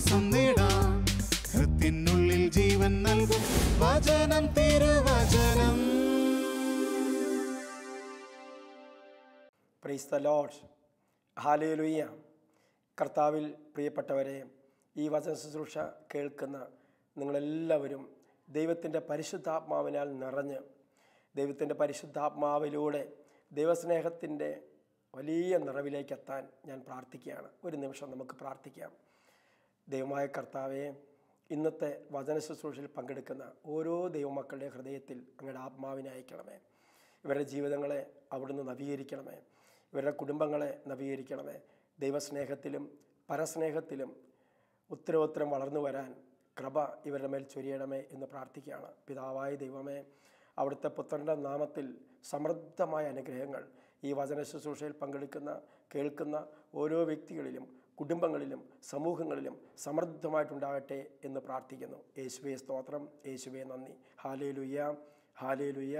ആശ്വാസം നേടാം. ഹൃത്തിനുള്ളിൽ ജീവൻ നൽകും വചനം, തിരുവചനം. Praise the Lord. ഹല്ലേലൂയ. കർത്താവിൽ പ്രിയപ്പെട്ടവരെ, ഈ വചന ശുശ്രൂഷ കേൾക്കുന്ന നിങ്ങളെല്ലാവരും ദൈവത്തിൻ്റെ പരിശുദ്ധാത്മാവിനാൽ നിറഞ്ഞ് ദൈവത്തിൻ്റെ പരിശുദ്ധാത്മാവിലൂടെ ദൈവസ്നേഹത്തിൻ്റെ വലിയ നിറവിലേക്ക് എത്താൻ ഞാൻ പ്രാർത്ഥിക്കുകയാണ്. ഒരു നിമിഷം നമുക്ക് പ്രാർത്ഥിക്കാം. ദൈവമായ കർത്താവെ, ഇന്നത്തെ വചന ശുശ്രൂഷയിൽ പങ്കെടുക്കുന്ന ഓരോ ദൈവമക്കളുടെ ഹൃദയത്തിൽ അങ്ങയുടെ ആത്മാവിനെ അയക്കണമേ. ഇവരുടെ ജീവിതങ്ങളെ അവിടുന്ന് നവീകരിക്കണമേ. ഇവരുടെ കുടുംബങ്ങളെ നവീകരിക്കണമേ. ദൈവസ്നേഹത്തിലും പരസ്നേഹത്തിലും ഉത്തരോത്തരം വളർന്നു വരാൻ കൃപ ഇവരുടെ മേൽ ചൊരിയണമേ എന്ന് പ്രാർത്ഥിക്കുകയാണ്. പിതാവായ ദൈവമേ, അവിടുത്തെ പുത്രൻ്റെ നാമത്തിൽ സമൃദ്ധമായ അനുഗ്രഹങ്ങൾ ഈ വചന ശുശ്രൂഷയിൽ പങ്കെടുക്കുന്ന കേൾക്കുന്ന ഓരോ വ്യക്തികളിലും കുടുംബങ്ങളിലും സമൂഹങ്ങളിലും സമൃദ്ധമായിട്ടുണ്ടാകട്ടെ എന്ന് പ്രാർത്ഥിക്കുന്നു. യേശുവേ സ്തോത്രം, യേശുവേ നന്ദി. Hallelujah, hallelujah,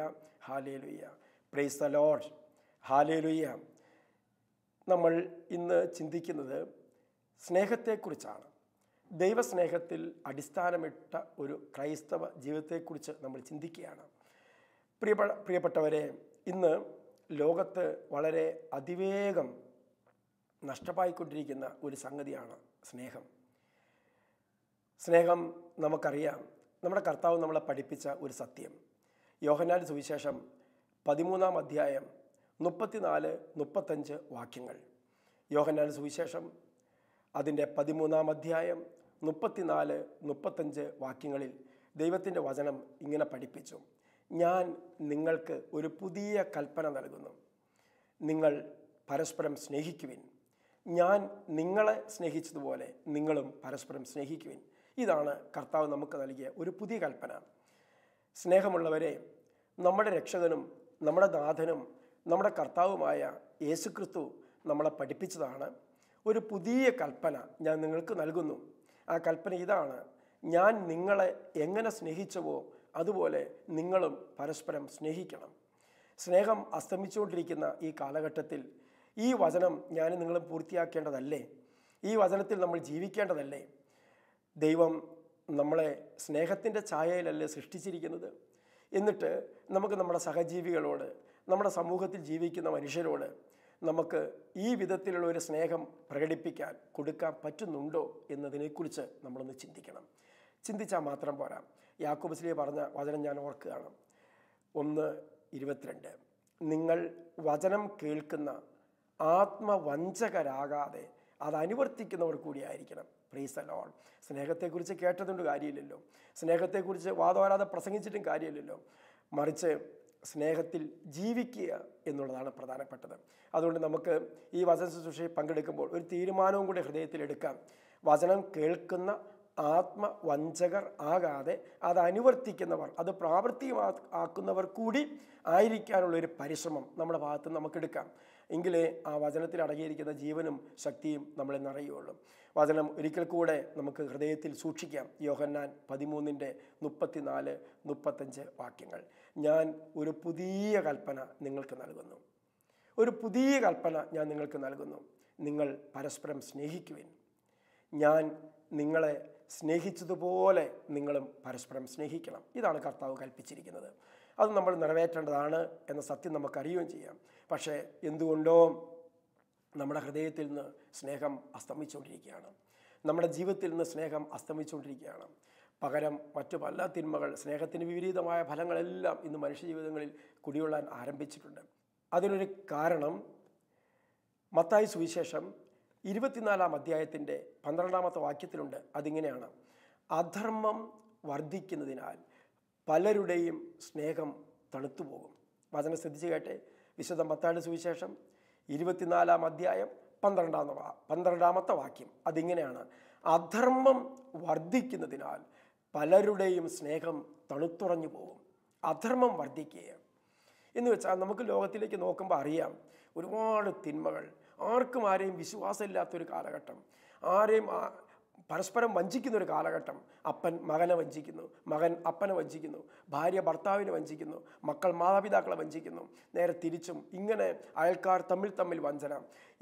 hallelujah. Praise the Lord. Hallelujah. നമ്മൾ ഇന്ന് ചിന്തിക്കുന്നത് സ്നേഹത്തെക്കുറിച്ചാണ്. ദൈവസ്നേഹത്തിൽ അടിസ്ഥാനമിട്ട ഒരു ക്രൈസ്തവ ജീവിതത്തെക്കുറിച്ച് നമ്മൾ ചിന്തിക്കുകയാണ്. പ്രിയപ്പെട്ടവരെ, ഇന്ന് ലോകത്ത് വളരെ അതിവേഗം നഷ്ടമായിക്കൊണ്ടിരിക്കുന്ന ഒരു സംഗതിയാണ് സ്നേഹം. സ്നേഹം നമുക്കറിയാം. നമ്മുടെ കർത്താവ് നമ്മളെ പഠിപ്പിച്ച ഒരു സത്യം. യോഹന്നാന്റെ സുവിശേഷം 13-ാം അധ്യായം 34-35 വാക്യങ്ങൾ. യോഹന്നാന്റെ സുവിശേഷം അതിൻ്റെ 13-ാം അധ്യായം 34-35 വാക്യങ്ങളിൽ ദൈവത്തിൻ്റെ വചനം ഇങ്ങനെ പഠിപ്പിച്ചു: ഞാൻ നിങ്ങൾക്ക് ഒരു പുതിയ കൽപ്പന നൽകുന്നു, നിങ്ങൾ പരസ്പരം സ്നേഹിക്കുവിൻ. ഞാൻ നിങ്ങളെ സ്നേഹിച്ചതുപോലെ നിങ്ങളും പരസ്പരം സ്നേഹിക്കുവിൻ. ഇതാണ് കർത്താവ് നമുക്ക് നൽകിയ ഒരു പുതിയ കൽപ്പന. സ്നേഹമുള്ളവരെ, നമ്മുടെ രക്ഷകനും നമ്മുടെ നാഥനും നമ്മുടെ കർത്താവുമായ യേശുക്രിസ്തു നമ്മളെ പഠിപ്പിച്ചതാണ്. ഒരു പുതിയ കൽപ്പന ഞാൻ നിങ്ങൾക്ക് നൽകുന്നു. ആ കൽപ്പന ഇതാണ്: ഞാൻ നിങ്ങളെ എങ്ങനെ സ്നേഹിച്ചുവോ അതുപോലെ നിങ്ങളും പരസ്പരം സ്നേഹിക്കണം. സ്നേഹം അസ്തമിച്ചുകൊണ്ടിരിക്കുന്ന ഈ കാലഘട്ടത്തിൽ ഈ വചനം ഞാൻ നിങ്ങളും പൂർത്തിയാക്കേണ്ടതല്ലേ? ഈ വചനത്തിൽ നമ്മൾ ജീവിക്കേണ്ടതല്ലേ? ദൈവം നമ്മളെ സ്നേഹത്തിൻ്റെ ഛായയിലല്ലേ സൃഷ്ടിച്ചിരിക്കുന്നത്? എന്നിട്ട് നമുക്ക് നമ്മുടെ സഹജീവികളോട്, നമ്മുടെ സമൂഹത്തിൽ ജീവിക്കുന്ന മനുഷ്യരോട് നമുക്ക് ഈ വിധത്തിലുള്ള ഒരു സ്നേഹം പ്രകടിപ്പിക്കാൻ, കൊടുക്കാൻ പറ്റുന്നുണ്ടോ എന്നതിനെക്കുറിച്ച് നമ്മളൊന്ന് ചിന്തിക്കണം. ചിന്തിച്ചാൽ മാത്രം പോരാ. യാക്കോബ് ശ്ലീഹ പറഞ്ഞ വചനം ഞാൻ ഓർക്കുകയാണ്. 1:22. നിങ്ങൾ വചനം കേൾക്കുന്ന ആത്മവഞ്ചകരാകാതെ അത് അനുവർത്തിക്കുന്നവർ കൂടിയായിരിക്കണം. Praise the Lord. സ്നേഹത്തെക്കുറിച്ച് കേട്ടതുകൊണ്ട് കാര്യമില്ലല്ലോ, സ്നേഹത്തെക്കുറിച്ച് വാദോരാതെ പ്രസംഗിച്ചിട്ടും കാര്യമില്ലല്ലോ. മറിച്ച് സ്നേഹത്തിൽ ജീവിക്കുക എന്നുള്ളതാണ് പ്രധാനപ്പെട്ടത്. അതുകൊണ്ട് നമുക്ക് ഈ വചന ശുശ്രൂഷയിൽ പങ്കെടുക്കുമ്പോൾ ഒരു തീരുമാനവും കൂടി ഹൃദയത്തിലെടുക്കാം. വചനം കേൾക്കുന്ന ആത്മവഞ്ചകർ ആകാതെ അത് അനുവർത്തിക്കുന്നവർ, അത് പ്രാവർത്തികമാക്കുന്നവർ കൂടി ആയിരിക്കാനുള്ളൊരു പരിശ്രമം നമ്മുടെ ഭാഗത്ത് നമുക്കെടുക്കാം. എങ്കിലേ ആ വചനത്തിൽ അടങ്ങിയിരിക്കുന്ന ജീവനും ശക്തിയും നമ്മളെ നിറയുള്ളൂ. വചനം ഒരിക്കൽ കൂടെ നമുക്ക് ഹൃദയത്തിൽ സൂക്ഷിക്കാം. യോഹന്നാൻ 13-34-35 വാക്യങ്ങൾ. ഞാൻ ഒരു പുതിയ കൽപ്പന നിങ്ങൾക്ക് നൽകുന്നു. ഒരു പുതിയ കൽപ്പന ഞാൻ നിങ്ങൾക്ക് നൽകുന്നു. നിങ്ങൾ പരസ്പരം സ്നേഹിക്കുവിൻ. ഞാൻ നിങ്ങളെ സ്നേഹിച്ചതുപോലെ നിങ്ങളും പരസ്പരം സ്നേഹിക്കണം. ഇതാണ് കർത്താവ് കൽപ്പിച്ചിരിക്കുന്നത്. അത് നമ്മൾ നിറവേറ്റേണ്ടതാണ് എന്ന സത്യം നമുക്കറിയുകയും ചെയ്യാം. പക്ഷേ എന്തുകൊണ്ടോ നമ്മുടെ ഹൃദയത്തിൽ നിന്ന് സ്നേഹം അസ്തമിച്ചുകൊണ്ടിരിക്കുകയാണ്. നമ്മുടെ ജീവിതത്തിൽ നിന്ന് സ്നേഹം അസ്തമിച്ചുകൊണ്ടിരിക്കുകയാണ്. പകരം മറ്റു പല തിന്മകൾ, സ്നേഹത്തിന് വിപരീതമായ ഫലങ്ങളെല്ലാം ഇന്ന് മനുഷ്യജീവിതങ്ങളിൽ കുടികൊള്ളാൻ ആരംഭിച്ചിട്ടുണ്ട്. അതിനൊരു കാരണം മത്തായി സുവിശേഷം 24-ാം അധ്യായത്തിൻ്റെ 12-ാമത്തെ വാക്യത്തിലുണ്ട്. അതിങ്ങനെയാണ്: അധർമ്മം വർദ്ധിക്കുന്നതിനാൽ പലരുടെയും സ്നേഹം തണുത്തുപോകും. വചനം ശ്രദ്ധിച്ച് കേട്ടെ. വിശുദ്ധ മത്തായിയുടെ സുവിശേഷം 24-ാം അധ്യായം 12-ാമത്തെ വാക്യം. അതിങ്ങനെയാണ്: അധർമ്മം വർദ്ധിക്കുന്നതിനാൽ പലരുടെയും സ്നേഹം തണുത്തുറഞ്ഞു പോകും. അധർമ്മം വർദ്ധിക്കുക എന്ന് വെച്ചാൽ നമുക്ക് ലോകത്തിലേക്ക് നോക്കുമ്പോൾ അറിയാം, ഒരുപാട് തിന്മകൾ, ആർക്കും ആരെയും വിശ്വാസമില്ലാത്തൊരു കാലഘട്ടം, ആരെയും പരസ്പരം വഞ്ചിക്കുന്നൊരു കാലഘട്ടം. അപ്പൻ മകനെ വഞ്ചിക്കുന്നു, മകൻ അപ്പനെ വഞ്ചിക്കുന്നു, ഭാര്യ ഭർത്താവിനെ വഞ്ചിക്കുന്നു, മക്കൾ മാതാപിതാക്കളെ വഞ്ചിക്കുന്നു, നേരെ തിരിച്ചും. ഇങ്ങനെ അയൽക്കാർ തമ്മിൽ വഞ്ചന.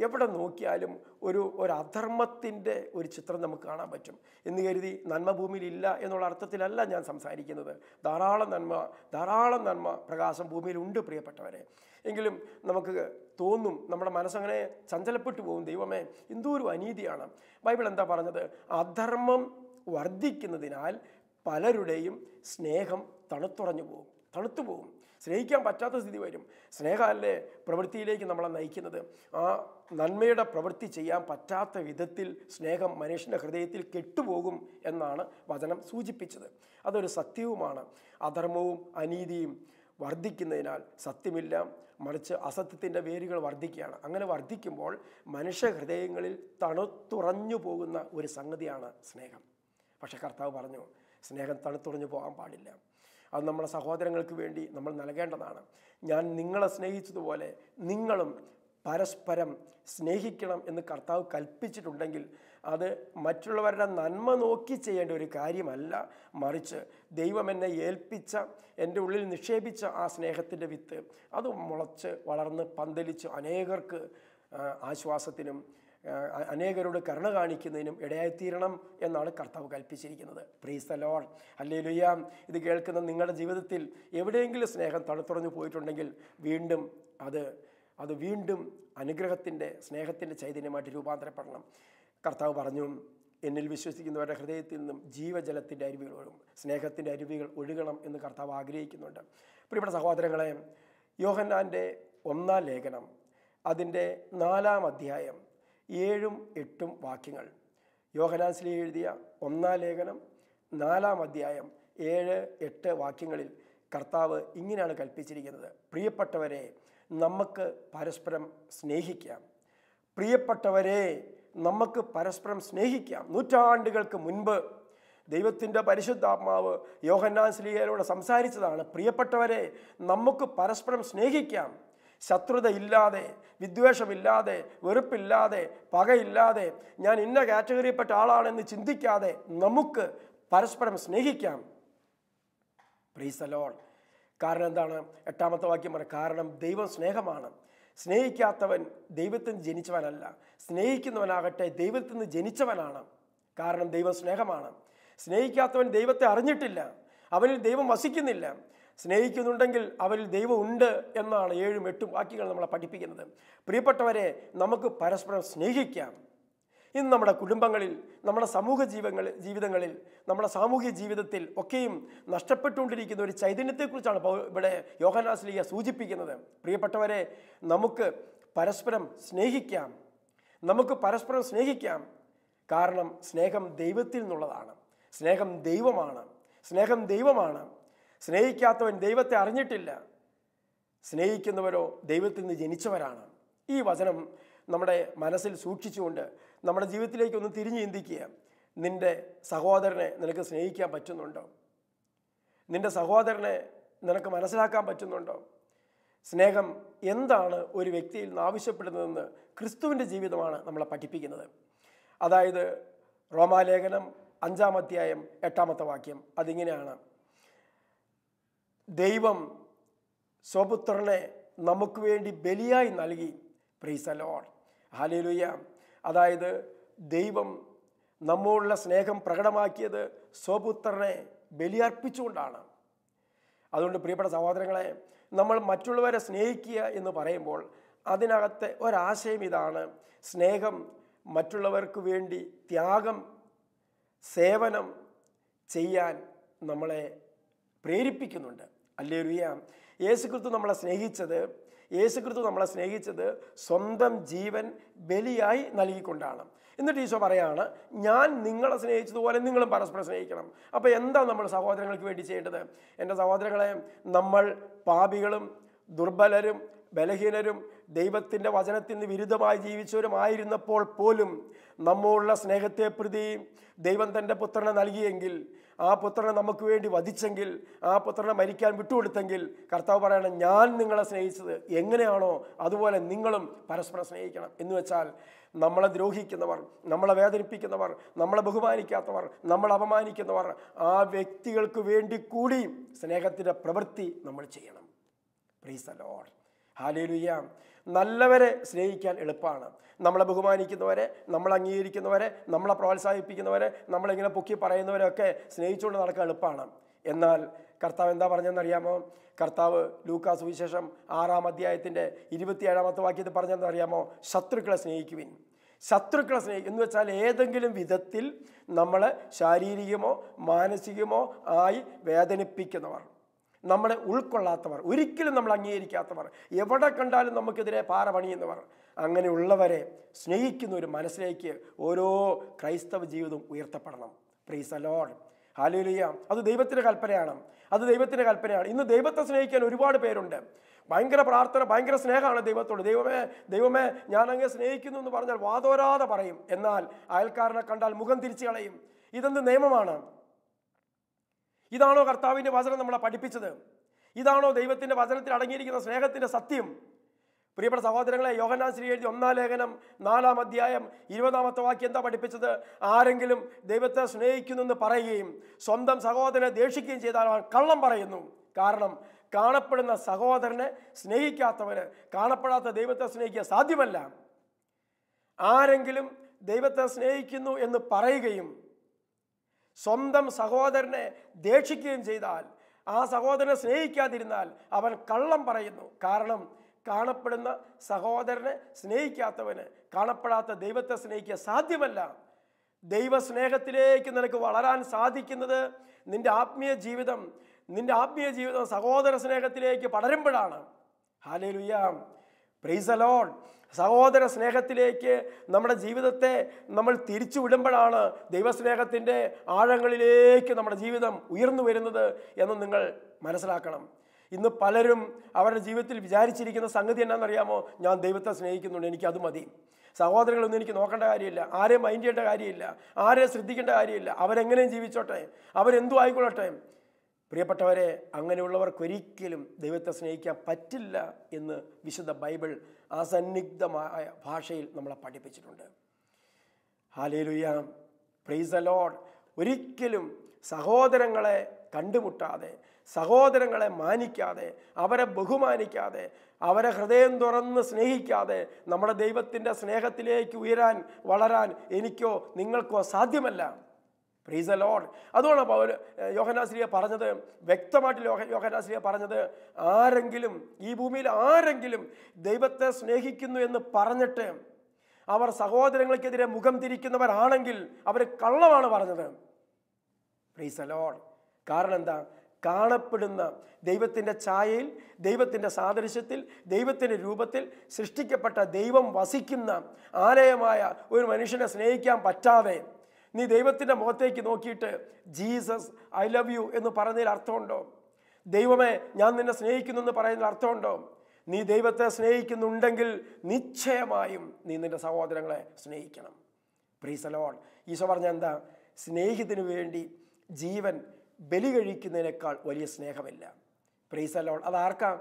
എവിടെ നോക്കിയാലും ഒരു അധർമ്മത്തിൻ്റെ ഒരു ചിത്രം നമുക്ക് കാണാൻ പറ്റും. എന്ന് കരുതി നന്മ ഭൂമിയിൽ ഇല്ല എന്നുള്ള അർത്ഥത്തിലല്ല ഞാൻ സംസാരിക്കുന്നത്. ധാരാളം നന്മ പ്രകാശം ഭൂമിയിലുണ്ട് പ്രിയപ്പെട്ടവരെ. എങ്കിലും നമുക്ക് തോന്നും, നമ്മുടെ മനസ്സങ്ങനെ ചഞ്ചലപ്പെട്ടു പോകും, ദൈവമേ എന്തോ ഒരു അനീതിയാണ്. ബൈബിൾ എന്താ പറഞ്ഞത്? അധർമ്മം വർദ്ധിക്കുന്നതിനാൽ പലരുടെയും സ്നേഹം തണുത്തു പോകും. സ്നേഹിക്കാൻ പറ്റാത്ത സ്ഥിതി വരും. സ്നേഹമല്ലേ പ്രവൃത്തിയിലേക്ക് നമ്മളെ നയിക്കുന്നത്. ആ നന്മയുടെ പ്രവൃത്തി ചെയ്യാൻ പറ്റാത്ത വിധത്തിൽ സ്നേഹം മനുഷ്യൻ്റെ ഹൃദയത്തിൽ കെട്ടുപോകും എന്നാണ് വചനം സൂചിപ്പിച്ചത്. അതൊരു സത്യവുമാണ്. അധർമ്മവും അനീതിയും വർദ്ധിക്കുന്നതിനാൽ സത്യമില്ല, മറിച്ച് അസത്യത്തിൻ്റെ വേരുകൾ വർദ്ധിക്കുകയാണ്. അങ്ങനെ വർദ്ധിക്കുമ്പോൾ മനുഷ്യ ഹൃദയങ്ങളിൽ തണുത്തുറഞ്ഞു പോകുന്ന ഒരു സംഗതിയാണ് സ്നേഹം. പക്ഷെ കർത്താവ് പറഞ്ഞു, സ്നേഹം തണുത്തുറഞ്ഞു പോകാൻ പാടില്ല. അത് നമ്മുടെ സഹോദരങ്ങൾക്ക് വേണ്ടി നമ്മൾ നൽകേണ്ടതാണ്. ഞാൻ നിങ്ങളെ സ്നേഹിച്ചതുപോലെ നിങ്ങളും പരസ്പരം സ്നേഹിക്കണം എന്ന് കർത്താവ് കൽപ്പിച്ചിട്ടുണ്ടെങ്കിൽ അത് മറ്റുള്ളവരുടെ നന്മ നോക്കി ചെയ്യേണ്ട ഒരു കാര്യമല്ല, മറിച്ച് ദൈവം എന്നെ ഏൽപ്പിച്ച, എൻ്റെ ഉള്ളിൽ നിക്ഷേപിച്ച ആ സ്നേഹത്തിൻ്റെ വിത്ത് അത് മുളച്ച് വളർന്ന് പന്തലിച്ച് അനേകർക്ക് ആശ്വാസത്തിനും അനേകരോട് കരുണ കാണിക്കുന്നതിനും ഇടയായിത്തീരണം എന്നാണ് കർത്താവ് കൽപ്പിച്ചിരിക്കുന്നത്. Praise the Lord, hallelujah. ഇത് കേൾക്കുന്ന നിങ്ങളുടെ ജീവിതത്തിൽ എവിടെയെങ്കിലും സ്നേഹം തണുത്തുറഞ്ഞു പോയിട്ടുണ്ടെങ്കിൽ വീണ്ടും അത് വീണ്ടും അനുഗ്രഹത്തിൻ്റെ സ്നേഹത്തിൻ്റെ ചൈതന്യമായിട്ട് രൂപാന്തരപ്പെടണം. കർത്താവ് പറഞ്ഞു, എന്നിൽ വിശ്വസിക്കുന്നവരുടെ ഹൃദയത്തിൽ നിന്നും ജീവജലത്തിൻ്റെ അരുവികൾ ഒഴുകും, സ്നേഹത്തിൻ്റെ അരുവികൾ ഒഴുകണം എന്ന് കർത്താവ് ആഗ്രഹിക്കുന്നുണ്ട്. പ്രിയപ്പെട്ട സഹോദരങ്ങളെ, യോഹന്നാൻ്റെ 1-ാം ലേഖനം അതിൻ്റെ 4-ാം അധ്യായം 7-8 വാക്യങ്ങൾ. യോഹന്നാൻ ശ്ലീഹ എഴുതിയ 1-ാം ലേഖനം 4-ാം അധ്യായം 7-8 വാക്യങ്ങളിൽ കർത്താവ് ഇങ്ങനെയാണ് കൽപ്പിച്ചിരിക്കുന്നത്: പ്രിയപ്പെട്ടവരെ, നമുക്ക് പരസ്പരം സ്നേഹിക്കാം. പ്രിയപ്പെട്ടവരെ, നമുക്ക് പരസ്പരം സ്നേഹിക്കാം. നൂറ്റാണ്ടുകൾക്ക് മുൻപ് ദൈവത്തിൻ്റെ പരിശുദ്ധാത്മാവ് യോഹന്നാൻ ശ്ലീഹയോട് സംസാരിച്ചതാണ്. പ്രിയപ്പെട്ടവരെ, നമുക്ക് പരസ്പരം സ്നേഹിക്കാം. ശത്രുതയില്ലാതെ, വിദ്വേഷമില്ലാതെ, വെറുപ്പില്ലാതെ, പകയില്ലാതെ, ഞാൻ ഇന്ന കാറ്റഗറിയിൽപ്പെട്ട ആളാണെന്ന് ചിന്തിക്കാതെ നമുക്ക് പരസ്പരം സ്നേഹിക്കാം. Price the Lord. കാരണം എന്താണ്? 8-ാമത്തെ വാക്യം പറയും, കാരണം ദൈവം സ്നേഹമാണ്. സ്നേഹിക്കാത്തവൻ ദൈവത്തിൽ നിന്ന് ജനിച്ചവനല്ല, സ്നേഹിക്കുന്നവനാകട്ടെ ദൈവത്തിൽ നിന്ന് ജനിച്ചവനാണ്. കാരണം ദൈവം സ്നേഹമാണ്. സ്നേഹിക്കാത്തവൻ ദൈവത്തെ അറിഞ്ഞിട്ടില്ല, അവനിൽ ദൈവം വസിക്കുന്നില്ല. സ്നേഹിക്കുന്നുണ്ടെങ്കിൽ അവരിൽ ദൈവം ഉണ്ട് എന്നാണ് 7-8 വാക്യങ്ങൾ നമ്മളെ പഠിപ്പിക്കുന്നത്. പ്രിയപ്പെട്ടവരെ, നമുക്ക് പരസ്പരം സ്നേഹിക്കാം. ഇന്ന് നമ്മുടെ കുടുംബങ്ങളിൽ, നമ്മുടെ ജീവിതങ്ങളിൽ, നമ്മുടെ സാമൂഹിക ജീവിതത്തിൽ ഒക്കെയും നഷ്ടപ്പെട്ടുകൊണ്ടിരിക്കുന്ന ഒരു ചൈതന്യത്തെക്കുറിച്ചാണ് ഇവിടെ യോഹന്നാൻ ശ്ലീഹ സൂചിപ്പിക്കുന്നത്. പ്രിയപ്പെട്ടവരെ, നമുക്ക് പരസ്പരം സ്നേഹിക്കാം. നമുക്ക് പരസ്പരം സ്നേഹിക്കാം. കാരണം സ്നേഹം ദൈവത്തിൽ നിന്നുള്ളതാണ്. സ്നേഹം ദൈവമാണ്. സ്നേഹിക്കാത്തവൻ ദൈവത്തെ അറിഞ്ഞിട്ടില്ല, സ്നേഹിക്കുന്നവരോ ദൈവത്തിൽ നിന്ന് ജനിച്ചവരാണ്. ഈ വചനം നമ്മുടെ മനസ്സിൽ സൂക്ഷിച്ചുകൊണ്ട് നമ്മുടെ ജീവിതത്തിലേക്ക് ഒന്ന് തിരിഞ്ഞു ചിന്തിക്കുക. നിൻ്റെ സഹോദരനെ നിനക്ക് സ്നേഹിക്കാൻ പറ്റുന്നുണ്ടോ? നിൻ്റെ സഹോദരനെ നിനക്ക് മനസ്സിലാക്കാൻ പറ്റുന്നുണ്ടോ? സ്നേഹം എന്താണ് ഒരു വ്യക്തിയിൽ നിന്ന് ആവശ്യപ്പെടുന്നതെന്ന് ക്രിസ്തുവിൻ്റെ ജീവിതമാണ് നമ്മളെ പഠിപ്പിക്കുന്നത്. അതായത് റോമാലേഖനം 5-ാം അധ്യായം 8-ാമത്തെ വാക്യം അതിങ്ങനെയാണ്: ദൈവം സ്വപുത്രനെ നമുക്ക് വേണ്ടി ബലിയായി നൽകി. Price the Lord, hallelujah. അതായത് ദൈവം നമ്മോടുള്ള സ്നേഹം പ്രകടമാക്കിയത് സ്വപുത്രനെ ബലിയർപ്പിച്ചുകൊണ്ടാണ്. അതുകൊണ്ട് പ്രിയപ്പെട്ട സഹോദരങ്ങളെ, നമ്മൾ മറ്റുള്ളവരെ സ്നേഹിക്കുക എന്ന് പറയുമ്പോൾ അതിനകത്തെ ഒരാശയം ഇതാണ്: സ്നേഹം മറ്റുള്ളവർക്ക് വേണ്ടി ത്യാഗം, സേവനം ചെയ്യാൻ നമ്മളെ പ്രേരിപ്പിക്കുന്നുണ്ട്. ഹല്ലേലൂയ. യേശുക്രിസ്തു നമ്മളെ സ്നേഹിച്ചത് സ്വന്തം ജീവൻ ബലിയായി നൽകിക്കൊണ്ടാണ്. എന്നിട്ട് ഈശോ പറയാണ്, ഞാൻ നിങ്ങളെ സ്നേഹിച്ചതുപോലെ നിങ്ങളും പരസ്പരം സ്നേഹിക്കണം. അപ്പോൾ എന്താ നമ്മൾ സഹോദരങ്ങൾക്ക് വേണ്ടി ചെയ്യേണ്ടത്? എൻ്റെ സഹോദരങ്ങളെ, നമ്മൾ പാപികളും ദുർബലരും ബലഹീനരും ദൈവത്തിൻ്റെ വചനത്തിന് വിരുദ്ധമായി ജീവിച്ചവരുമായിരുന്നപ്പോൾ പോലും നമ്മോടുള്ള സ്നേഹത്തെ പ്രതി ദൈവം തൻ്റെ പുത്രനെ നൽകിയെങ്കിൽ, ആ പുത്രനെ നമുക്ക് വേണ്ടി വധിച്ചെങ്കിൽ, ആ പുത്രനെ മരിക്കാൻ വിട്ടുകൊടുത്തെങ്കിൽ, കർത്താവ് പറയണം, ഞാൻ നിങ്ങളെ സ്നേഹിച്ചത് എങ്ങനെയാണോ അതുപോലെ നിങ്ങളും പരസ്പരം സ്നേഹിക്കണം. എന്ന് വെച്ചാൽ നമ്മളെ ദ്രോഹിക്കുന്നവർ, നമ്മളെ വേദനിപ്പിക്കുന്നവർ, നമ്മളെ ബഹുമാനിക്കാത്തവർ, നമ്മളെ അപമാനിക്കുന്നവർ, ആ വ്യക്തികൾക്ക് വേണ്ടി കൂടി സ്നേഹത്തിൻ്റെ പ്രവൃത്തി നമ്മൾ ചെയ്യണം. Praise the Lord, hallelujah. നല്ലവരെ സ്നേഹിക്കാൻ എളുപ്പമാണ്. നമ്മളെ ബഹുമാനിക്കുന്നവരെ, നമ്മളെ അംഗീകരിക്കുന്നവരെ, നമ്മളെ പ്രോത്സാഹിപ്പിക്കുന്നവരെ, നമ്മളിങ്ങനെ പൊക്കി പറയുന്നവരെയൊക്കെ സ്നേഹിച്ചുകൊണ്ട് നടക്കാൻ എളുപ്പമാണ്. എന്നാൽ കർത്താവ് എന്താ പറഞ്ഞതെന്നറിയാമോ? കർത്താവ് ലൂക്കാ സുവിശേഷം 6-ാം അധ്യായത്തിൻ്റെ 27-ാമത്തെ വാക്യത്തിൽ പറഞ്ഞതെന്നറിയാമോ? ശത്രുക്കളെ സ്നേഹിക്കുവിൻ. ശത്രുക്കളെ എന്ന് വെച്ചാൽ ഏതെങ്കിലും വിധത്തിൽ നമ്മളെ ശാരീരികമോ മാനസികമോ ആയി വേദനിപ്പിക്കുന്നവർ, നമ്മളെ ഉൾക്കൊള്ളാത്തവർ, ഒരിക്കലും നമ്മൾ അംഗീകരിക്കാത്തവർ, എവിടെ കണ്ടാലും നമുക്കെതിരെ പാറ പണിയുന്നവർ, അങ്ങനെയുള്ളവരെ സ്നേഹിക്കുന്ന ഒരു മനസ്സിലേക്ക് ഓരോ ക്രൈസ്തവ ജീവിതവും ഉയർത്തപ്പെടണം. Praise the Lord. ഹല്ലേലൂയ. അത് ദൈവത്തിൻ്റെ കൽപ്പനയാണ്. അത് ദൈവത്തിൻ്റെ കൽപ്പനയാണ്. ഇന്ന് ദൈവത്തെ സ്നേഹിക്കാൻ ഒരുപാട് പേരുണ്ട്. ഭയങ്കര പ്രാർത്ഥന, ഭയങ്കര സ്നേഹമാണ് ദൈവത്തോട്. ദൈവമേ ഞാനങ്ങ് സ്നേഹിക്കുന്നു എന്ന് പറഞ്ഞാൽ വാതോരാതെ പറയും. എന്നാൽ അയൽക്കാരനെ കണ്ടാൽ മുഖം തിരിച്ചു കളയും. ഇതെന്ത് നിയമമാണ്? ഇതാണോ കർത്താവിൻ്റെ വചനം നമ്മളെ പഠിപ്പിച്ചത്? ഇതാണോ ദൈവത്തിൻ്റെ വചനത്തിൽ അടങ്ങിയിരിക്കുന്ന സ്നേഹത്തിൻ്റെ സത്യം? പ്രിയപ്പെട്ട സഹോദരങ്ങളെ, യോഹന്നാൻ ശ്രീ എഴുതി 1-ാം ലേഖനം 4-ാം അധ്യായം 20-ാമത്തെ വാക്യം എന്താ പഠിപ്പിച്ചത്? ആരെങ്കിലും ദൈവത്തെ സ്നേഹിക്കുന്നു എന്ന് പറയുകയും സ്വന്തം സഹോദരനെ ദേഷിക്കുകയും ചെയ്താൽ അവൻ കള്ളം പറയുന്നു. കാരണം കാണപ്പെടുന്ന സഹോദരനെ സ്നേഹിക്കാത്തവന് കാണപ്പെടാത്ത ദൈവത്തെ സ്നേഹിക്കുക സാധ്യമല്ല. ആരെങ്കിലും ദൈവത്തെ സ്നേഹിക്കുന്നു എന്ന് പറയുകയും സ്വന്തം സഹോദരനെ ദേഷിക്കുകയും ചെയ്താൽ, ആ സഹോദരനെ സ്നേഹിക്കാതിരുന്നാൽ അവൻ കള്ളം പറയുന്നു. കാരണം കാണപ്പെടുന്ന സഹോദരനെ സ്നേഹിക്കാത്തവന് കാണപ്പെടാത്ത ദൈവത്തെ സ്നേഹിക്കുക സാധ്യമല്ല. ദൈവസ്നേഹത്തിലേക്ക് നിനക്ക് വളരാൻ സാധിക്കുന്നത് നിന്റെ ആത്മീയ ജീവിതം സഹോദര സ്നേഹത്തിലേക്ക് പടരുമ്പോഴാണ്. ഹല്ലേലൂയ. Praise the Lord. സഹോദര സ്നേഹത്തിലേക്ക് നമ്മുടെ ജീവിതത്തെ നമ്മൾ തിരിച്ചു വിടുമ്പോഴാണ് ദൈവസ്നേഹത്തിൻ്റെ ആഴങ്ങളിലേക്ക് നമ്മുടെ ജീവിതം ഉയർന്നു വരുന്നത് എന്ന് നിങ്ങൾ മനസ്സിലാക്കണം. ഇന്ന് പലരും അവരുടെ ജീവിതത്തിൽ വിചാരിച്ചിരിക്കുന്ന സംഗതി എന്നാണെന്നറിയാമോ? ഞാൻ ദൈവത്തെ സ്നേഹിക്കുന്നുണ്ട്, എനിക്കത് മതി. സഹോദരങ്ങളൊന്നും എനിക്ക് നോക്കേണ്ട കാര്യമില്ല, ആരെയും മൈൻഡ് ചെയ്യേണ്ട കാര്യമില്ല, ആരെയും ശ്രദ്ധിക്കേണ്ട കാര്യമില്ല, അവരെങ്ങനെയും ജീവിച്ചോട്ടെ, അവരെന്തും ആയിക്കൊള്ളട്ടെ. പ്രിയപ്പെട്ടവരെ, അങ്ങനെയുള്ളവർക്കൊരിക്കലും ദൈവത്തെ സ്നേഹിക്കാൻ പറ്റില്ല എന്ന് വിശുദ്ധ ബൈബിൾ അസന്നിഗ്ധമായ ഭാഷയിൽ നമ്മളെ പഠിപ്പിച്ചിട്ടുണ്ട്. ഹല്ലേലൂയ. Praise the Lord. ഒരിക്കലും സഹോദരങ്ങളെ കണ്ടുമുട്ടാതെ, സഹോദരങ്ങളെ മാനിക്കാതെ, അവരെ ബഹുമാനിക്കാതെ, അവരെ ഹൃദയം തുറന്ന് സ്നേഹിക്കാതെ നമ്മുടെ ദൈവത്തിൻ്റെ സ്നേഹത്തിലേക്ക് ഉയരാൻ, വളരാൻ എനിക്കോ നിങ്ങൾക്കോ സാധ്യമല്ല. Price the Lord. അതുകൊണ്ട് യോഹന്നാൻ ശ്ലീഹ പറഞ്ഞത്, വ്യക്തമായിട്ട് യോഹന്നാൻ ശ്ലീഹ പറഞ്ഞത്, ആരെങ്കിലും ഈ ഭൂമിയിൽ ആരെങ്കിലും ദൈവത്തെ സ്നേഹിക്കുന്നു എന്ന് പറഞ്ഞിട്ട് അവർ സഹോദരങ്ങൾക്കെതിരെ മുഖം തിരിക്കുന്നവരാണെങ്കിൽ അവർ കള്ളമാണ് പറഞ്ഞത്. Price the Lord. കാരണം എന്താ? കാണപ്പെടുന്ന ദൈവത്തിൻ്റെ ഛായയിൽ, ദൈവത്തിൻ്റെ സാദൃശ്യത്തിൽ, ദൈവത്തിൻ്റെ രൂപത്തിൽ സൃഷ്ടിക്കപ്പെട്ട ദൈവം വസിക്കുന്ന ആലയമായ ഒരു മനുഷ്യനെ സ്നേഹിക്കാൻ പറ്റാതെ നീ ദൈവത്തിൻ്റെ മുഖത്തേക്ക് നോക്കിയിട്ട് ജീസസ് ഐ ലവ് യു എന്ന് പറയുന്നതിൽ അർത്ഥമുണ്ടോ? ദൈവമേ ഞാൻ നിന്നെ സ്നേഹിക്കുന്നു എന്ന് പറയുന്നതിൽ അർത്ഥമുണ്ടോ? നീ ദൈവത്തെ സ്നേഹിക്കുന്നുണ്ടെങ്കിൽ നിശ്ചയമായും നീ നിൻ്റെ സഹോദരങ്ങളെ സ്നേഹിക്കണം. Price the Lord. ഈശോ പറഞ്ഞ എന്താ? സ്നേഹിതന് വേണ്ടി ജീവൻ ബലി കഴിക്കുന്നതിനേക്കാൾ വലിയ സ്നേഹമില്ല. Praise the Lord. അതാർക്കാ?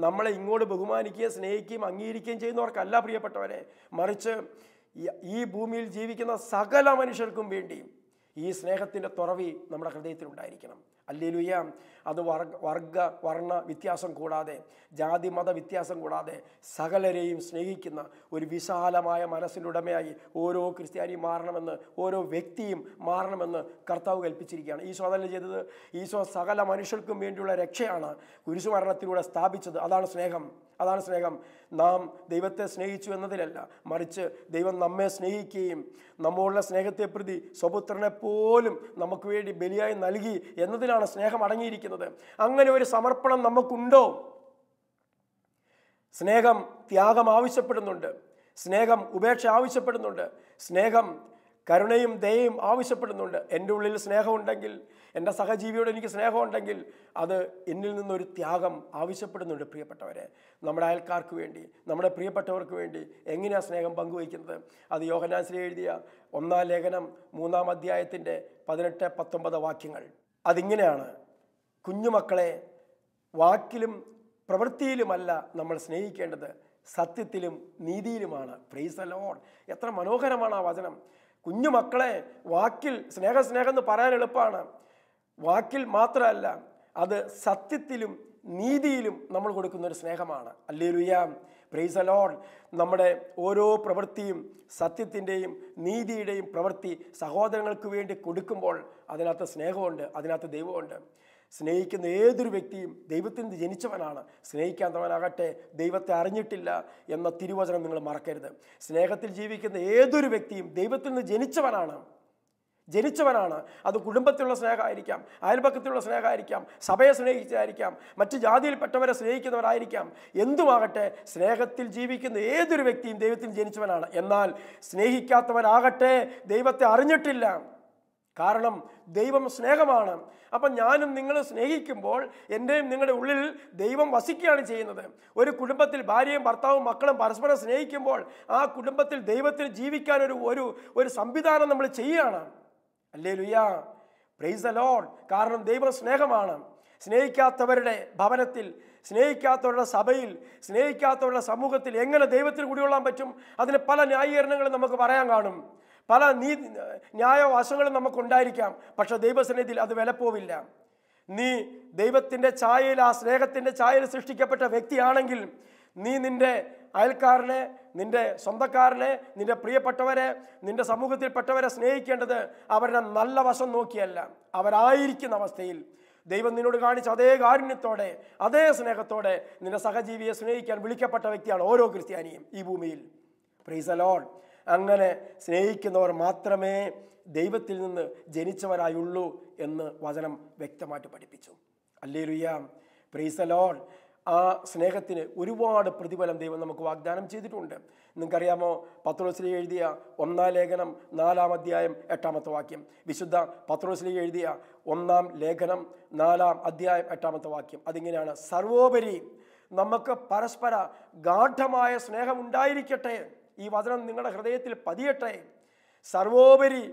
നമ്മളെ ഇങ്ങോട്ട് ബഹുമാനിക്കുകയും സ്നേഹിക്കുകയും അംഗീകരിക്കുകയും ചെയ്യുന്നവർക്കല്ല പ്രിയപ്പെട്ടവരെ, മറിച്ച് ഈ ഭൂമിയിൽ ജീവിക്കുന്ന സകല മനുഷ്യർക്കും വേണ്ടി ഈ സ്നേഹത്തിൻ്റെ തുറവി നമ്മുടെ ഹൃദയത്തിലുണ്ടായിരിക്കണം. ഹല്ലേലൂയ. അത് വർഗ വർണ്ണ വ്യത്യാസം കൂടാതെ, ജാതി മത വ്യത്യാസം കൂടാതെ സകലരെയും സ്നേഹിക്കുന്ന ഒരു വിശാലമായ മനസ്സിൻ്റെ ഉടമയായി ഓരോ ക്രിസ്ത്യാനിയും മാറണമെന്ന്, ഓരോ വ്യക്തിയും മാറണമെന്ന് കർത്താവ് കൽപ്പിച്ചിരിക്കുകയാണ്. ഈശോ അതല്ല ചെയ്തത്. ഈശോ സകല മനുഷ്യർക്കും വേണ്ടിയുള്ള രക്ഷയാണ് കുരിശുമരണത്തിലൂടെ സ്ഥാപിച്ചത്. അതാണ് സ്നേഹം. അതാണ് സ്നേഹം. നാം ദൈവത്തെ സ്നേഹിച്ചു എന്നതിലല്ല, മറിച്ച് ദൈവം നമ്മെ സ്നേഹിക്കുകയും നമ്മളുടെ സ്നേഹത്തെ പ്രതി സ്വപുത്രനെ പോലും നമുക്ക് വേണ്ടി ബലിയായി നൽകി എന്നതിലാണ് സ്നേഹം അടങ്ങിയിരിക്കുന്നത്. അങ്ങനെ ഒരു സമർപ്പണം നമുക്കുണ്ടോ? സ്നേഹം ത്യാഗം ആവശ്യപ്പെടുന്നുണ്ട്, സ്നേഹം ഉപേക്ഷ ആവശ്യപ്പെടുന്നുണ്ട്, സ്നേഹം കരുണയും ദയയും ആവശ്യപ്പെടുന്നുണ്ട്. എൻ്റെ ഉള്ളിൽ സ്നേഹമുണ്ടെങ്കിൽ, എൻ്റെ സഹജീവിയോട് എനിക്ക് സ്നേഹമുണ്ടെങ്കിൽ അത് എന്നിൽ നിന്നൊരു ത്യാഗം ആവശ്യപ്പെടുന്നുണ്ട്. പ്രിയപ്പെട്ടവരെ, നമ്മുടെ അയൽക്കാർക്ക് വേണ്ടി, നമ്മുടെ പ്രിയപ്പെട്ടവർക്ക് വേണ്ടി എങ്ങനെയാണ് സ്നേഹം പങ്കുവയ്ക്കുന്നത്? അത് യോഹന്നാൻ ശ്ലീഹ എഴുതിയ 1-ാം ലേഖനം 3-ാം അധ്യായത്തിൻ്റെ 18-19 വാക്യങ്ങൾ. അതിങ്ങനെയാണ്: കുഞ്ഞുമക്കളെ, വാക്കിലും പ്രവൃത്തിയിലുമല്ല നമ്മൾ സ്നേഹിക്കേണ്ടത്, സത്യത്തിലും നീതിയിലുമാണ്. Price the Lord. എത്ര മനോഹരമാണ് ആ വചനം. കുഞ്ഞുമക്കളെ, വാക്കിൽ സ്നേഹം എന്ന് പറയാൻ എളുപ്പമാണ്. വാക്കിൽ മാത്രമല്ല, അത് സത്യത്തിലും നീതിയിലും നമ്മൾ കൊടുക്കുന്ന ഒരു സ്നേഹമാണ്. Hallelujah, praise the Lord. നമ്മുടെ ഓരോ പ്രവൃത്തിയും സത്യത്തിൻ്റെയും നീതിയുടെയും പ്രവൃത്തി സഹോദരങ്ങൾക്ക് വേണ്ടി കൊടുക്കുമ്പോൾ അതിനകത്ത് സ്നേഹമുണ്ട്, അതിനകത്ത് ദൈവമുണ്ട്. സ്നേഹിക്കുന്ന ഏതൊരു വ്യക്തിയും ദൈവത്തിൽ നിന്ന് ജനിച്ചവനാണ്. സ്നേഹിക്കാത്തവനാകട്ടെ ദൈവത്തെ അറിഞ്ഞിട്ടില്ല എന്ന തിരുവചനം നിങ്ങൾ മറക്കരുത്. സ്നേഹത്തിൽ ജീവിക്കുന്ന ഏതൊരു വ്യക്തിയും ദൈവത്തിൽ നിന്ന് ജനിച്ചവനാണ്. അത് കുടുംബത്തിലുള്ള സ്നേഹമായിരിക്കാം, അയൽപക്കത്തിലുള്ള സ്നേഹമായിരിക്കാം, സഭയെ സ്നേഹിച്ചായിരിക്കാം, മറ്റ് ജാതിയിൽപ്പെട്ടവരെ സ്നേഹിക്കുന്നവരായിരിക്കാം. എന്തുമാകട്ടെ, സ്നേഹത്തിൽ ജീവിക്കുന്ന ഏതൊരു വ്യക്തിയും ദൈവത്തിൽ ജനിച്ചവനാണ്. എന്നാൽ സ്നേഹിക്കാത്തവനാകട്ടെ ദൈവത്തെ അറിഞ്ഞിട്ടില്ല. കാരണം ദൈവം സ്നേഹമാണ്. അപ്പം ഞാനും നിങ്ങൾ സ്നേഹിക്കുമ്പോൾ എൻ്റെയും നിങ്ങളുടെ ഉള്ളിൽ ദൈവം വസിക്കുകയാണ് ചെയ്യുന്നത്. ഒരു കുടുംബത്തിൽ ഭാര്യയും ഭർത്താവും മക്കളും പരസ്പരം സ്നേഹിക്കുമ്പോൾ ആ കുടുംബത്തിൽ ദൈവത്തിന് ജീവിക്കാൻ ഒരു സംവിധാനം നമ്മൾ ചെയ്യുകയാണ്. Hallelujah, praise the Lord. കാരണം ദൈവം സ്നേഹമാണ്. സ്നേഹിക്കാത്തവരുടെ ഭവനത്തിൽ, സ്നേഹിക്കാത്തവരുടെ സഭയിൽ, സ്നേഹിക്കാത്തവരുടെ സമൂഹത്തിൽ എങ്ങനെ ദൈവത്തിന് കുടികൊള്ളാൻ പറ്റും? അതിന് പല ന്യായീകരണങ്ങളും നമുക്ക് പറയാൻ കാണും, പല ന്യായവശങ്ങളും നമുക്കുണ്ടായിരിക്കാം. പക്ഷെ ദൈവസന്നിധിയിൽ അത് വിലപ്പോവില്ല. നീ ദൈവത്തിൻ്റെ ഛായയിൽ, ആ സ്നേഹത്തിൻ്റെ ഛായയിൽ സൃഷ്ടിക്കപ്പെട്ട വ്യക്തിയാണെങ്കിൽ നീ നിൻ്റെ അയൽക്കാരനെ, നിൻ്റെ സ്വന്തക്കാരനെ, നിൻ്റെ പ്രിയപ്പെട്ടവരെ, നിൻ്റെ സമൂഹത്തിൽപ്പെട്ടവരെ സ്നേഹിക്കേണ്ടത് അവരുടെ നല്ല വശം നോക്കിയല്ല, അവരായിരിക്കുന്ന അവസ്ഥയിൽ ദൈവം നിന്നോട് കാണിച്ച അതേ കാരുണ്യത്തോടെ, അതേ സ്നേഹത്തോടെ നിന്റെ സഹജീവിയെ സ്നേഹിക്കാൻ വിളിക്കപ്പെട്ട വ്യക്തിയാണ് ഓരോ ക്രിസ്ത്യാനിയും ഈ ഭൂമിയിൽ. Price the Lord. അങ്ങനെ സ്നേഹിക്കുന്നവർ മാത്രമേ ദൈവത്തിൽ നിന്ന് ജനിച്ചവരായുള്ളൂ എന്ന് വചനം വ്യക്തമായിട്ട് പഠിപ്പിച്ചു. Hallelujah, praise the Lord. ആ സ്നേഹത്തിന് ഒരുപാട് പ്രതിഫലം ദൈവം നമുക്ക് വാഗ്ദാനം ചെയ്തിട്ടുണ്ട്. നിങ്ങൾക്കറിയാമോ, പത്രോസ്ലീഹ എഴുതിയ 1-ാം ലേഖനം 4-ാം അധ്യായം 8-ാമത്തെ വാക്യം. വിശുദ്ധ പത്രോസ്ലീഹ എഴുതിയ 1-ാം ലേഖനം 4-ാം അധ്യായം 8-ാമത്തെ വാക്യം. അതിങ്ങനെയാണ്: സർവോപരി നമുക്ക് പരസ്പര ഗാഢമായ സ്നേഹം ഉണ്ടായിരിക്കട്ടെ. ഈ വചനം നിങ്ങളുടെ ഹൃദയത്തിൽ പതിയട്ടെ. സർവോപരി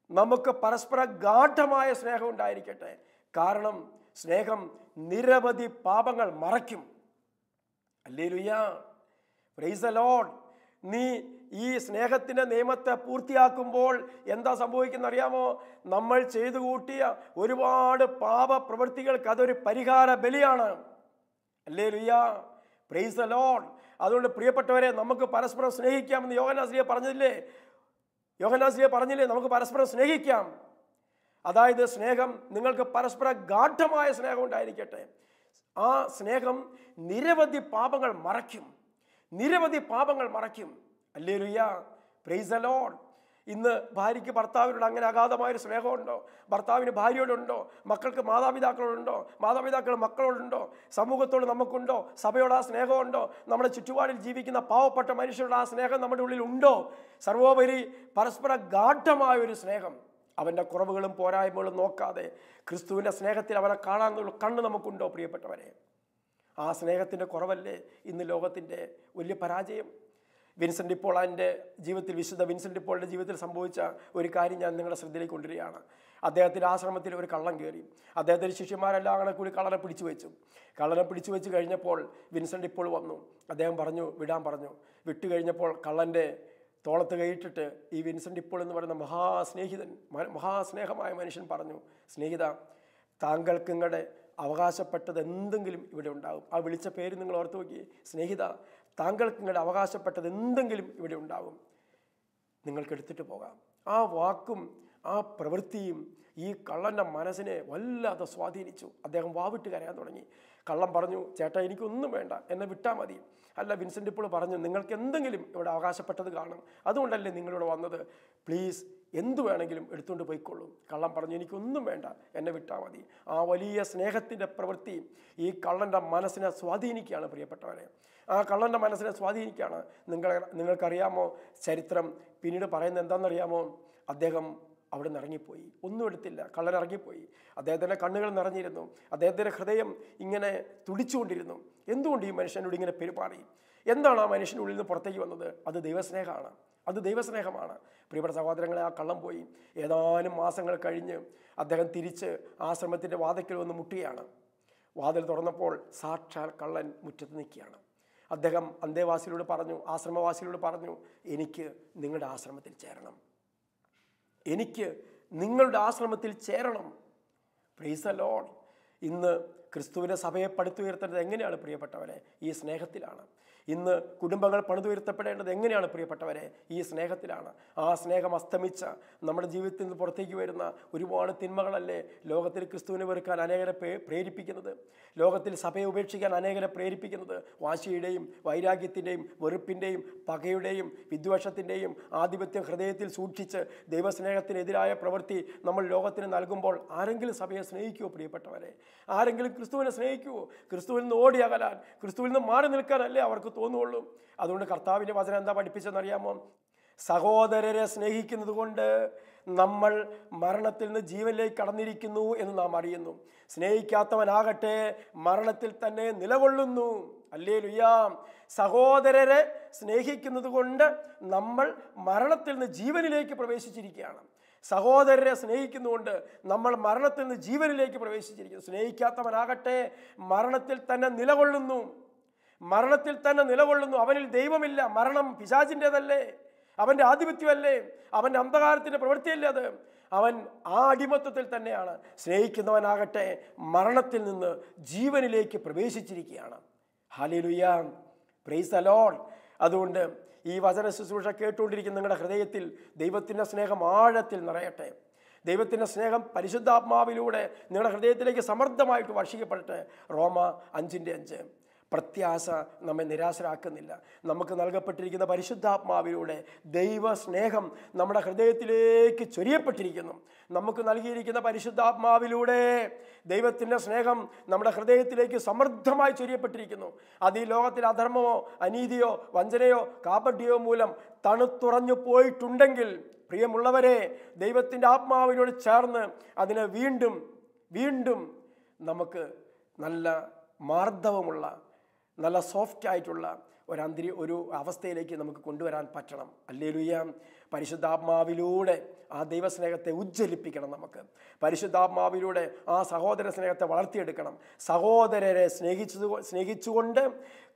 നമുക്ക് പരസ്പര ഗാഢമായ സ്നേഹം ഉണ്ടായിരിക്കട്ടെ. കാരണം സ്നേഹം നിരവധി പാപങ്ങൾ മറയ്ക്കും. Hallelujah, praise the Lord. നീ ഈ സ്നേഹത്തിൻ്റെ നിയമത്തെ പൂർത്തിയാക്കുമ്പോൾ എന്താ സംഭവിക്കുന്ന അറിയാമോ? നമ്മൾ ചെയ്തു കൂട്ടിയ ഒരുപാട് പാപ പ്രവൃത്തികൾക്ക് അതൊരു പരിഹാര ബലിയാണ്. Hallelujah, praise the Lord. അതുകൊണ്ട് പ്രിയപ്പെട്ടവരെ, നമുക്ക് പരസ്പരം സ്നേഹിക്കാമെന്ന് യോഹന്നാസ്ലീഹ പറഞ്ഞില്ലേ? നമുക്ക് പരസ്പരം സ്നേഹിക്കാം. അതായത് സ്നേഹം നിങ്ങൾക്ക് പരസ്പര ഗാഢമായ സ്നേഹം ഉണ്ടായിരിക്കട്ടെ. ആ സ്നേഹം നിരവധി പാപങ്ങൾ മറയ്ക്കും. Hallelujah, praise the Lord. ഇന്ന് ഭാര്യയ്ക്ക് ഭർത്താവിനോട് അങ്ങനെ അഗാധമായൊരു സ്നേഹമുണ്ടോ? ഭർത്താവിന് ഭാര്യയോടുണ്ടോ? മക്കൾക്ക് മാതാപിതാക്കളോടുണ്ടോ? മാതാപിതാക്കൾ മക്കളോടുണ്ടോ? സമൂഹത്തോട് നമുക്കുണ്ടോ? സഭയോട് ആ സ്നേഹമുണ്ടോ? നമ്മുടെ ചുറ്റുപാടിൽ ജീവിക്കുന്ന പാവപ്പെട്ട മനുഷ്യരുടെ ആ സ്നേഹം നമ്മുടെ ഉള്ളിൽ ഉണ്ടോ? സർവോപരി പരസ്പര ഗാഢമായൊരു സ്നേഹം, അവൻ്റെ കുറവുകളും പോരായ്മകളും നോക്കാതെ ക്രിസ്തുവിൻ്റെ സ്നേഹത്തിൽ അവനെ കാണാനുള്ള കണ്ണ് നമുക്കുണ്ടോ പ്രിയപ്പെട്ടവരെ? ആ സ്നേഹത്തിൻ്റെ കുറവല്ലേ ഇന്ന് ലോകത്തിൻ്റെ വലിയ പരാജയം? വിൻസെൻ്റ് ഡിപ്പോളിൻ്റെ ജീവിതത്തിൽ, വിശുദ്ധ വിൻസെൻ്റ് ഡിപ്പോളിൻ്റെ ജീവിതത്തിൽ സംഭവിച്ച ഒരു കാര്യം ഞാൻ നിങ്ങളുടെ ശ്രദ്ധയിലേക്ക് കൊണ്ടുവരികയാണ്. അദ്ദേഹത്തിൻ്റെ ആശ്രമത്തിൽ ഒരു കള്ളൻ കയറി. അദ്ദേഹത്തിൻ്റെ ശിഷ്യന്മാരെല്ലാം അങ്ങനെ കൂടി കള്ളനെ പിടിച്ചു വെച്ച് കഴിഞ്ഞപ്പോൾ വിൻസെൻ്റ് ഡിപ്പോൾ വന്നു. അദ്ദേഹം വിടാൻ പറഞ്ഞു. വിട്ടു കഴിഞ്ഞപ്പോൾ കള്ളൻ്റെ തോളത്ത് കൈയിട്ടിട്ട് ഈ വിൻസെൻ്റ് ഡിപ്പോൾ എന്ന് പറയുന്ന മഹാസ്നേഹമായ മനുഷ്യൻ പറഞ്ഞു: സ്നേഹിത, താങ്കൾക്ക് നിങ്ങളുടെ അവകാശപ്പെട്ടത് എന്തെങ്കിലും ഇവിടെ ഉണ്ടാകും. ആ വിളിച്ച പേര് നിങ്ങൾ ഓർത്ത് നോക്കി. സ്നേഹിത, താങ്കൾക്ക് നിങ്ങളുടെ അവകാശപ്പെട്ടത് എന്തെങ്കിലും ഇവിടെ ഉണ്ടാകും, നിങ്ങൾക്ക് എടുത്തിട്ട് പോകാം. ആ വാക്കും ആ പ്രവൃത്തിയും ഈ കള്ളൻ്റെ മനസ്സിനെ വല്ലാതെ സ്വാധീനിച്ചു. അദ്ദേഹം വാവിട്ട് കരയാൻ തുടങ്ങി. കള്ളൻ പറഞ്ഞു: ചേട്ടാ, എനിക്കൊന്നും വേണ്ട, എന്നെ വിട്ടാൽ മതി. അല്ല, വിൻസെൻ്റ് ഇപ്പോൾ പറഞ്ഞു, നിങ്ങൾക്ക് എന്തെങ്കിലും ഇവിടെ അവകാശപ്പെട്ടത് കാണും, അതുകൊണ്ടല്ലേ നിങ്ങളിവിടെ വന്നത്, പ്ലീസ് എന്തു വേണമെങ്കിലും എടുത്തുകൊണ്ട് പോയിക്കൊള്ളൂ. കള്ളൻ പറഞ്ഞു: എനിക്കൊന്നും വേണ്ട, എന്നെ വിട്ടാൽ മതി. ആ വലിയ സ്നേഹത്തിൻ്റെ പ്രവൃത്തി ഈ കള്ളൻ്റെ മനസ്സിനെ സ്വാധീനിക്കുകയാണ് പ്രിയപ്പെട്ടവരെ. ആ കള്ളൻ്റെ മനസ്സിനെ സ്വാധീനിക്കുകയാണ്. നിങ്ങൾക്കറിയാമോ ചരിത്രം? പിന്നീട് പറയുന്നത് എന്താണെന്നറിയാമോ? അദ്ദേഹം അവിടെ നിന്ന് ഇറങ്ങിപ്പോയി. ഒന്നും എടുത്തില്ല, കള്ളൻ ഇറങ്ങിപ്പോയി. അദ്ദേഹത്തിൻ്റെ കണ്ണുകൾ നിറഞ്ഞിരുന്നു. അദ്ദേഹത്തിൻ്റെ ഹൃദയം ഇങ്ങനെ തുടിച്ചുകൊണ്ടിരുന്നു. എന്തുകൊണ്ട് ഈ മനുഷ്യനോട് ഇങ്ങനെ പെരുമാറി? എന്താണ് ആ മനുഷ്യൻ്റെ ഉള്ളിൽ നിന്ന് പുറത്തേക്ക് വന്നത്? അത് ദൈവസ്നേഹമാണ്. പ്രിയപ്പെട്ട സഹോദരങ്ങളെ, ആ കള്ളം പോയി. ഏതാനും മാസങ്ങൾ കഴിഞ്ഞ് അദ്ദേഹം തിരിച്ച് ആശ്രമത്തിൻ്റെ വാതിൽക്കൽ വന്ന് മുട്ടുകയാണ്. വാതിൽ തുറന്നപ്പോൾ സാക്ഷാൽ കള്ളൻ മുറ്റത്ത് നിൽക്കുകയാണ്. അദ്ദേഹം ആശ്രമവാസികളോട് പറഞ്ഞു, എനിക്ക് നിങ്ങളുടെ ആശ്രമത്തിൽ ചേരണം. Price the Lord. ഇന്ന് ക്രിസ്തുവിൻ്റെ സഭയെ പടുത്തുയർത്തേണ്ടത് എങ്ങനെയാണ് പ്രിയപ്പെട്ടവരെ? ഈ സ്നേഹത്തിലാണ്. ഇന്ന് കുടുംബങ്ങൾ പണിതുയർത്തപ്പെടേണ്ടത് എങ്ങനെയാണ് പ്രിയപ്പെട്ടവരെ? ഈ സ്നേഹത്തിലാണ്. ആ സ്നേഹം അസ്തമിച്ച നമ്മുടെ ജീവിതത്തിൽ നിന്ന് പുറത്തേക്ക് വരുന്ന ഒരുപാട് തിന്മകളല്ലേ ലോകത്തിൽ ക്രിസ്തുവിനെ വെറുക്കാൻ അനേകരെ പ്രേരിപ്പിക്കുന്നത്, ലോകത്തിൽ സഭയെ ഉപേക്ഷിക്കാൻ അനേകരെ പ്രേരിപ്പിക്കുന്നത്. വാശിയുടെയും വൈരാഗ്യത്തിൻ്റെയും വെറുപ്പിൻ്റെയും പകയുടെയും വിദ്വേഷത്തിൻ്റെയും ആധിപത്യം ഹൃദയത്തിൽ സൂക്ഷിച്ച് ദൈവസ്നേഹത്തിനെതിരായ പ്രവൃത്തി നമ്മൾ ലോകത്തിന് നൽകുമ്പോൾ ആരെങ്കിലും സഭയെ സ്നേഹിക്കുമോ പ്രിയപ്പെട്ടവരെ? ആരെങ്കിലും ക്രിസ്തുവിനെ സ്നേഹിക്കുമോ? ക്രിസ്തുവിൽ നിന്ന് ഓടി അകലാൻ, ക്രിസ്തുവിൽ നിന്ന് മാറി നിൽക്കാനല്ലേ അവർക്ക് തോന്നുള്ളൂ. അതുകൊണ്ട് കർത്താവിൻ്റെ വചനം എന്താ പഠിപ്പിച്ചെന്നറിയാമോ? സഹോദരരെ സ്നേഹിക്കുന്നത് കൊണ്ട് നമ്മൾ മരണത്തിൽ നിന്ന് ജീവനിലേക്ക് കടന്നിരിക്കുന്നു എന്ന് നാം അറിയുന്നു. സ്നേഹിക്കാത്തവനാകട്ടെ മരണത്തിൽ തന്നെ നിലകൊള്ളുന്നു. ഹല്ലേലൂയ. സഹോദരരെ സ്നേഹിക്കുന്നത് കൊണ്ട് നമ്മൾ മരണത്തിൽ നിന്ന് ജീവനിലേക്ക് പ്രവേശിച്ചിരിക്കുകയാണ്. സഹോദരരെ സ്നേഹിക്കുന്നുകൊണ്ട് നമ്മൾ മരണത്തിൽ നിന്ന് ജീവനിലേക്ക് പ്രവേശിച്ചിരിക്കുന്നു. സ്നേഹിക്കാത്തവനാകട്ടെ മരണത്തിൽ തന്നെ നിലകൊള്ളുന്നു. മരണത്തിൽ തന്നെ നിലകൊള്ളുന്നു. അവനിൽ ദൈവമില്ല. മരണം പിശാചിൻ്റെതല്ലേ, അവൻ്റെ ആധിപത്യമല്ലേ, അവൻ്റെ അന്ധകാരത്തിൻ്റെ പ്രവൃത്തിയല്ലേ അത്? അവൻ ആ അടിമത്തത്തിൽ തന്നെയാണ്. സ്നേഹിക്കുന്നവനാകട്ടെ മരണത്തിൽ നിന്ന് ജീവനിലേക്ക് പ്രവേശിച്ചിരിക്കുകയാണ്. Hallelujah, praise the Lord. അതുകൊണ്ട് ഈ വചന ശുശ്രൂഷ കേട്ടുകൊണ്ടിരിക്കുന്ന നിങ്ങളുടെ ഹൃദയത്തിൽ ദൈവത്തിൻ്റെ സ്നേഹം ആഴത്തിൽ നിറയട്ടെ. ദൈവത്തിൻ്റെ സ്നേഹം പരിശുദ്ധാത്മാവിലൂടെ നിങ്ങളുടെ ഹൃദയത്തിലേക്ക് സമൃദ്ധമായിട്ട് വർഷിക്കപ്പെടട്ടെ. റോമ 5:5. പ്രത്യാശ നമ്മെ നിരാശരാക്കുന്നില്ല. നമുക്ക് നൽകപ്പെട്ടിരിക്കുന്ന പരിശുദ്ധാത്മാവിലൂടെ ദൈവസ്നേഹം നമ്മുടെ ഹൃദയത്തിലേക്ക് ചൊരിയപ്പെട്ടിരിക്കുന്നു. നമുക്ക് നൽകിയിരിക്കുന്ന പരിശുദ്ധാത്മാവിലൂടെ ദൈവത്തിൻ്റെ സ്നേഹം നമ്മുടെ ഹൃദയത്തിലേക്ക് സമൃദ്ധമായി ചൊരിയപ്പെട്ടിരിക്കുന്നു. അത് ഈ ലോകത്തിൽ അധർമ്മമോ അനീതിയോ വഞ്ചനയോ കാപട്യമോ മൂലം തണുത്തുറഞ്ഞു പോയിട്ടുണ്ടെങ്കിൽ പ്രിയമുള്ളവരെ, ദൈവത്തിൻ്റെ ആത്മാവിനോട് ചേർന്ന് അതിനെ വീണ്ടും വീണ്ടും നമുക്ക് നല്ല മാർദ്ദവമുള്ള, നല്ല സോഫ്റ്റ് ആയിട്ടുള്ള ഒരു അവസ്ഥയിലേക്ക് നമുക്ക് കൊണ്ടുവരാൻ പറ്റണം. ഹല്ലേലൂയ. പരിശുദ്ധാത്മാവിലൂടെ ആ ദൈവസ്നേഹത്തെ ഉജ്ജ്വലിപ്പിക്കണം. നമുക്ക് പരിശുദ്ധാത്മാവിലൂടെ ആ സഹോദര സ്നേഹത്തെ വളർത്തിയെടുക്കണം. സഹോദരരെ സ്നേഹിച്ചുകൊണ്ട്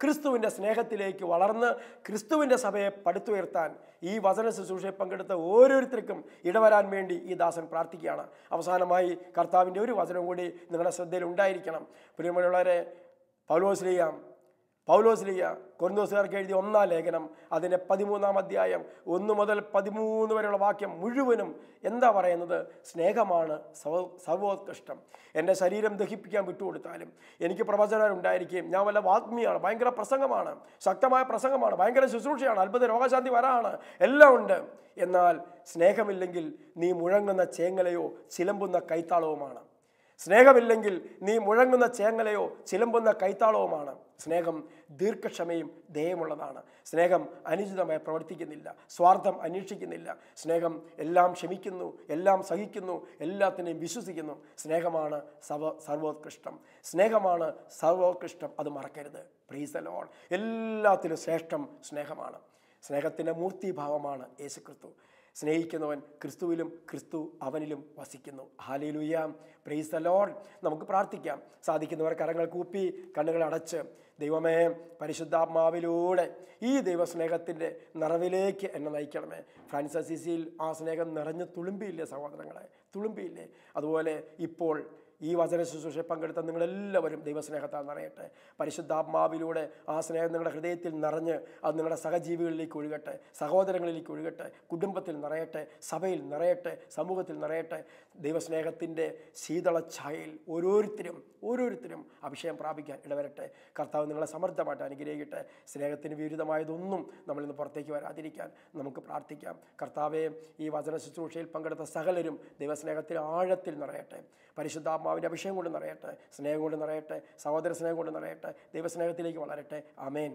ക്രിസ്തുവിൻ്റെ സ്നേഹത്തിലേക്ക് വളർന്ന് ക്രിസ്തുവിൻ്റെ സഭയെ പടുത്തുയർത്താൻ ഈ വചന ശുശ്രൂഷയിൽ പങ്കെടുത്ത ഓരോരുത്തർക്കും ഇടവരാൻ വേണ്ടി ഈ ദാസൻ പ്രാർത്ഥിക്കുകയാണ്. അവസാനമായി കർത്താവിൻ്റെ ഒരു വചനം കൂടി നിങ്ങളുടെ ശ്രദ്ധയിൽ ഉണ്ടായിരിക്കണം. പ്രിയമുള്ളവരെ, പൗലോസ്ലീഹ കൊരിന്തോസുകാർക്ക് എഴുതിയ 1-ാം ലേഖനം അതിൻ്റെ 13-ാം അധ്യായം 1 മുതൽ 13 വരെയുള്ള വാക്യം മുഴുവനും എന്താ പറയുന്നത്? സ്നേഹമാണ് സർവോത്കൃഷ്ടം. എൻ്റെ ശരീരം ദഹിപ്പിക്കാൻ വിട്ടുകൊടുത്താലും, എനിക്ക് പ്രവചനം ഉണ്ടായിരിക്കുകയും ഞാൻ വല്ല വാഗ്മിയാണ്, ഭയങ്കര പ്രസംഗമാണ്, ശക്തമായ പ്രസംഗമാണ്, ഭയങ്കര ശുശ്രൂഷയാണ്, അത്ഭുത രോഗശാന്തി വരാണ്, എല്ലാം ഉണ്ട്. എന്നാൽ സ്നേഹമില്ലെങ്കിൽ നീ മുഴങ്ങുന്ന ചേങ്ങലയോ ചിലമ്പുന്ന കൈത്താളവുമാണ്. സ്നേഹമില്ലെങ്കിൽ നീ മുഴങ്ങുന്ന ചേങ്ങലയോ ചിലമ്പുന്ന കൈത്താളവുമാണ്. സ്നേഹം ദീർഘക്ഷമയും ദയമുള്ളതാണ്. സ്നേഹം അനുചിതമായി പ്രവർത്തിക്കുന്നില്ല, സ്വാർത്ഥം അന്വേഷിക്കുന്നില്ല. സ്നേഹം എല്ലാം ക്ഷമിക്കുന്നു, എല്ലാം സഹിക്കുന്നു, എല്ലാത്തിനെയും വിശ്വസിക്കുന്നു. സ്നേഹമാണ് സർവോത്കൃഷ്ടം. സ്നേഹമാണ് സർവോത്കൃഷ്ടം. അത് മറക്കരുത്. Price the Lord. എല്ലാത്തിലും ശ്രേഷ്ഠം സ്നേഹമാണ്. സ്നേഹത്തിൻ്റെ മൂർത്തിഭാവമാണ് യേശുക്രിസ്തു. സ്നേഹിക്കുന്നവൻ ക്രിസ്തുവിലും ക്രിസ്തു അവനിലും വസിക്കുന്നു. Hallelujah, praise the Lord. നമുക്ക് പ്രാർത്ഥിക്കാം. സാധിക്കുന്നവർ കരങ്ങൾ കൂപ്പി കണ്ണുകൾ അടച്ച്, ദൈവമേ, പരിശുദ്ധാത്മാവിലൂടെ ഈ ദൈവസ്നേഹത്തിൻ്റെ നിറവിലേക്ക് എന്നെ നയിക്കണമേ. ഫ്രാൻസിസ് അസീസിയിൽ ആ സ്നേഹം നിറഞ്ഞ് തുളുമ്പിയില്ലേ സഹോദരങ്ങളെ? തുളുമ്പിയില്ലേ? അതുപോലെ ഇപ്പോൾ ഈ വചന ശുശ്രൂഷയിൽ പങ്കെടുത്ത നിങ്ങളെല്ലാവരും ദൈവസ്നേഹത്താൽ നിറയട്ടെ. പരിശുദ്ധാത്മാവിലൂടെ ആ സ്നേഹം നിങ്ങളുടെ ഹൃദയത്തിൽ നിറഞ്ഞ് അത് നിങ്ങളുടെ സഹജീവികളിലേക്ക് ഒഴുകട്ടെ, സഹോദരങ്ങളിലേക്ക് ഒഴുകട്ടെ, കുടുംബത്തിൽ നിറയട്ടെ, സഭയിൽ നിറയട്ടെ, സമൂഹത്തിൽ നിറയട്ടെ. ദൈവസ്നേഹത്തിൻ്റെ ശീതള ഛായയിൽ ഓരോരുത്തരും അഭിഷേകം പ്രാപിക്കാൻ ഇടവരട്ടെ. കർത്താവ് നിങ്ങളെ സമൃദ്ധമായിട്ട് അനുഗ്രഹിക്കട്ടെ. സ്നേഹത്തിന് വിരുദ്ധമായതൊന്നും നമ്മളിന്ന് പുറത്തേക്ക് വരാതിരിക്കാൻ നമുക്ക് പ്രാർത്ഥിക്കാം. കർത്താവെ, ഈ വചന ശുശ്രൂഷയിൽ പങ്കെടുത്ത സകലരും ദൈവസ്നേഹത്തിൽ ആഴത്തിൽ നിറയട്ടെ. പരിശുദ്ധാത്മാവിൻ്റെ അഭിഷേകം കൊണ്ട് നിറയട്ടെ, സ്നേഹം കൊണ്ട് നിറയട്ടെ, സഹോദര സ്നേഹം കൊണ്ട് നിറയട്ടെ, ദൈവസ്നേഹത്തിലേക്ക് വളരട്ടെ. ആമേൻ.